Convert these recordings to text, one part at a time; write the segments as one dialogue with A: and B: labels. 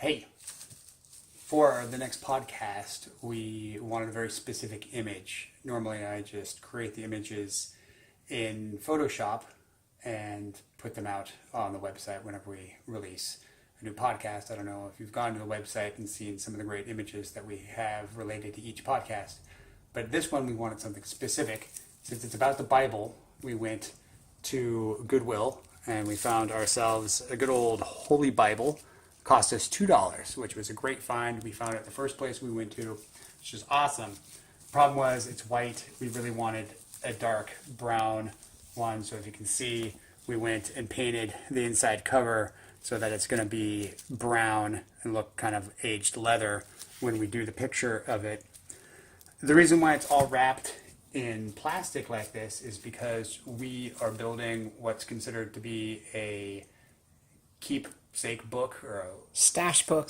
A: Hey, for the next podcast, we wanted a very specific image. Normally, I just create the images in Photoshop and put them out on the website whenever we release a new podcast. I don't know if you've gone to the website and seen some of the great images that we have related to each podcast, but this one we wanted something specific. Since it's about the Bible, we went to Goodwill and we found ourselves a good old Holy Bible. Cost us $2, which was a great find. We found it at the first place we went to, which is awesome. Problem was, it's white. We really wanted a dark brown one, so if you can see, we went and painted the inside cover so that it's going to be brown and look kind of aged leather when we do the picture of it. The reason why it's all wrapped in plastic like this is because we are building what's considered to be a keepsake book or a
B: stash book,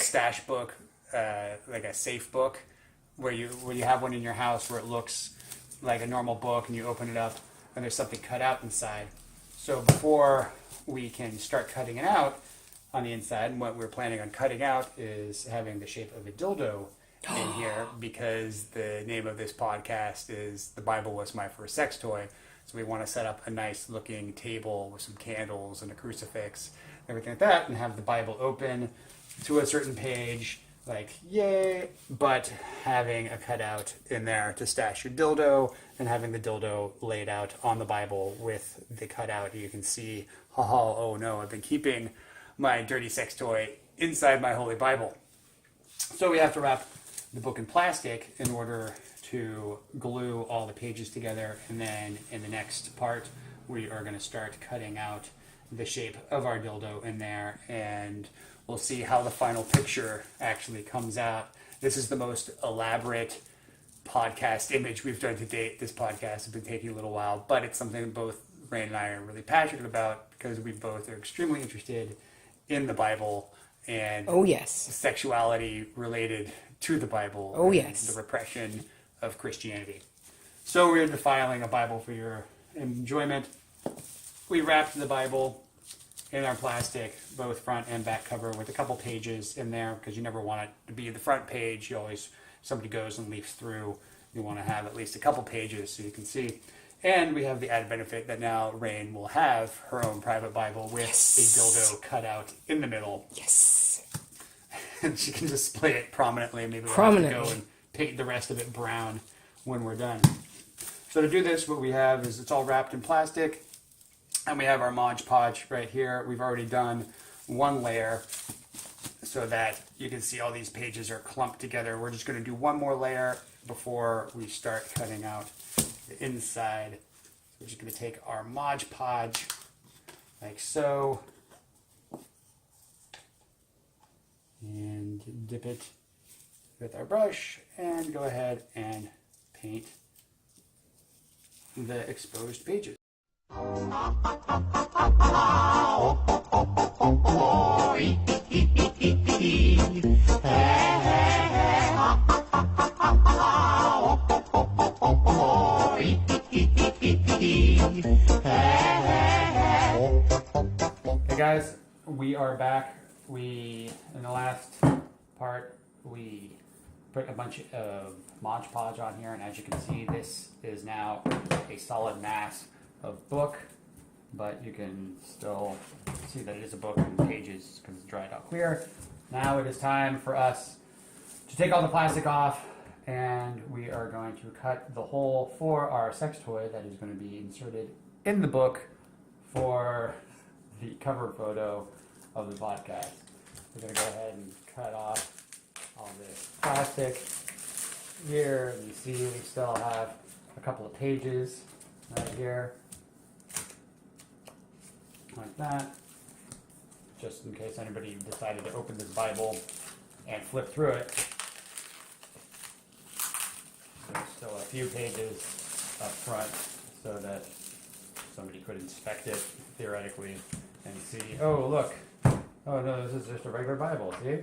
A: like a safe book, where you have one in your house where it looks like a normal book and you open it up and there's something cut out inside. So before we can start cutting it out on the inside, and what we're planning on cutting out is having the shape of a dildo in here, because the name of this podcast is The Bible Was My First Sex Toy. So we want to set up a nice looking table with some candles and a crucifix, everything like that, and have the Bible open to a certain page, like yay, but having a cutout in there to stash your dildo, and having the dildo laid out on the Bible with the cutout. You can see, haha, oh no, I've been keeping my dirty sex toy inside my Holy Bible. So we have to wrap the book in plastic in order to glue all the pages together, and then in the next part we are going to start cutting out the shape of our dildo in there, and we'll see how the final picture actually comes out. This is the most elaborate podcast image we've done to date. This podcast has been taking a little while, but it's something both Rain and I are really passionate about, because we both are extremely interested in the Bible and sexuality related to the Bible, the repression of Christianity. So we're defiling a Bible for your enjoyment. We wrapped the Bible in our plastic, both front and back cover, with a couple pages in there, because you never want it to be the front page. You always, somebody goes and leafs through, you want to have at least a couple pages so you can see. And we have the added benefit that now Rain will have her own private Bible with a dildo cut out in the middle.
B: Yes.
A: And she can display it prominently. Maybe we'll have to go and paint the rest of it brown when we're done. So to do this, what we have is it's all wrapped in plastic, and we have our Mod Podge right here. We've already done one layer so that you can see all these pages are clumped together. We're just going to do one more layer before we start cutting out the inside. We're just going to take our Mod Podge like so and dip it with our brush and go ahead and paint the exposed pages. Hey guys, we are back. In the last part, we put a bunch of Mod Podge on here, and as you can see, this is now a solid mass of book, but you can still see that it is a book in pages because it's dried out clear. Now it is time for us to take all the plastic off, and we are going to cut the hole for our sex toy that is going to be inserted in the book for the cover photo of the podcast. We're going to go ahead and cut off all this plastic here. You see we still have a couple of pages right here, like that, just in case anybody decided to open this Bible and flip through it. There's still a few pages up front so that somebody could inspect it theoretically and see, oh look, oh no, this is just a regular Bible, see?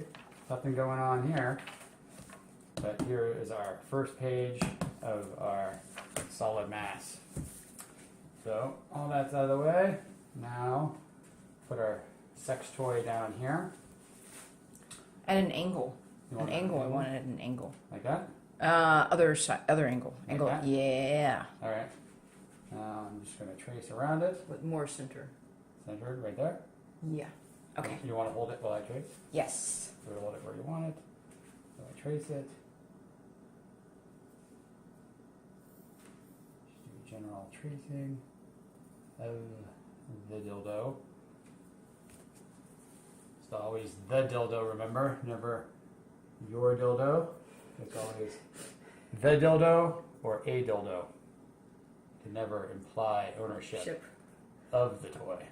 A: Nothing going on here. But here is our first page of our solid mass. So all that's out of the way. Now put our sex toy down here.
B: At an angle.
A: You
B: An
A: want it at an
B: angle. I
A: angle?
B: want it at an angle.
A: Like that?
B: Other side. Other angle.
A: Like
B: Angle.
A: that?
B: Yeah.
A: All right. I'm just going to trace around it.
B: With more center.
A: Centered right there.
B: Yeah. Okay.
A: You want to hold it while I trace?
B: Yes.
A: So hold it where you want it. So I trace it. Just do general tracing of the dildo. It's always the dildo, remember? Never your dildo. It's always the dildo or a dildo. To never imply ownership of the toy.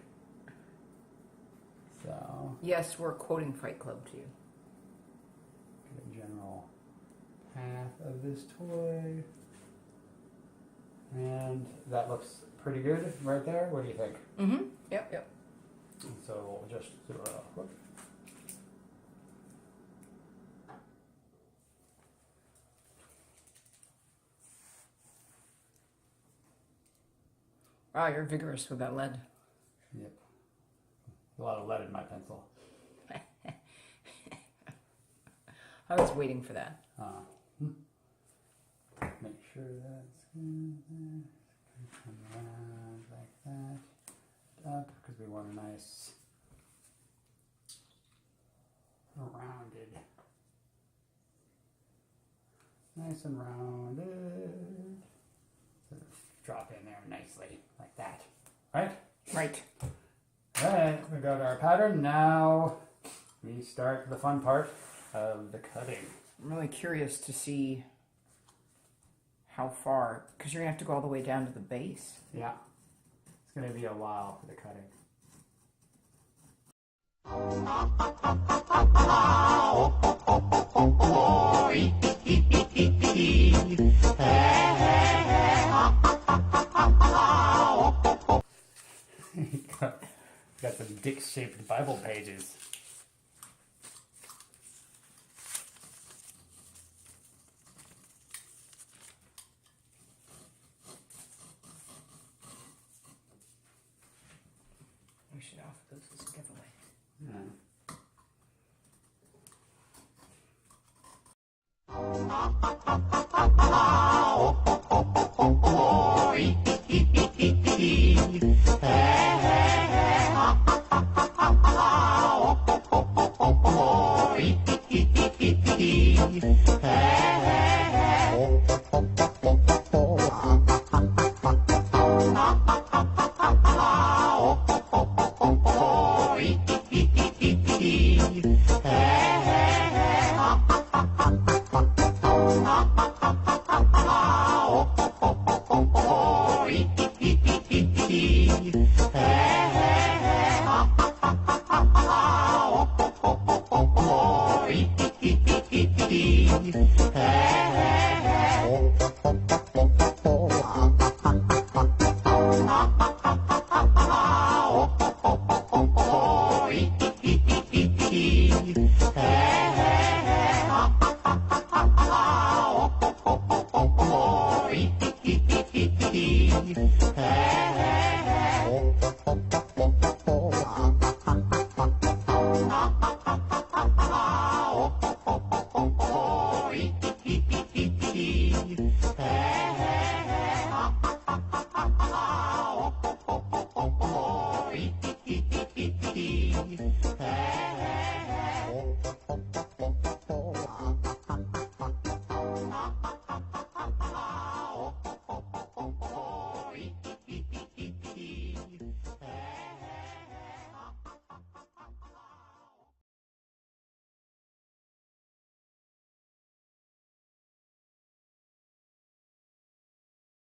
A: So,
B: Yes, we're quoting Fight Club to you.
A: get a general path of this toy. And that looks pretty good right there. What do you think?
B: Mm-hmm. Yep, yep.
A: So we'll just do a whoop.
B: Wow, you're vigorous with that lead.
A: Yep. A lot of lead in my pencil.
B: I was waiting for that.
A: Make sure that's good there. Come around like that. Up, because we want a nice rounded. Nice and rounded. Sort of drop in there nicely, like that. Right?
B: Right.
A: Alright, we got our pattern. Now we start the fun part of the cutting.
B: I'm really curious to see how far, because you're going to have to go all the way down to the base.
A: Yeah. It's going to be a while for the cutting. Got some dick-shaped Bible pages.
B: We should offer those as a giveaway.
A: Yeah.
C: Hey.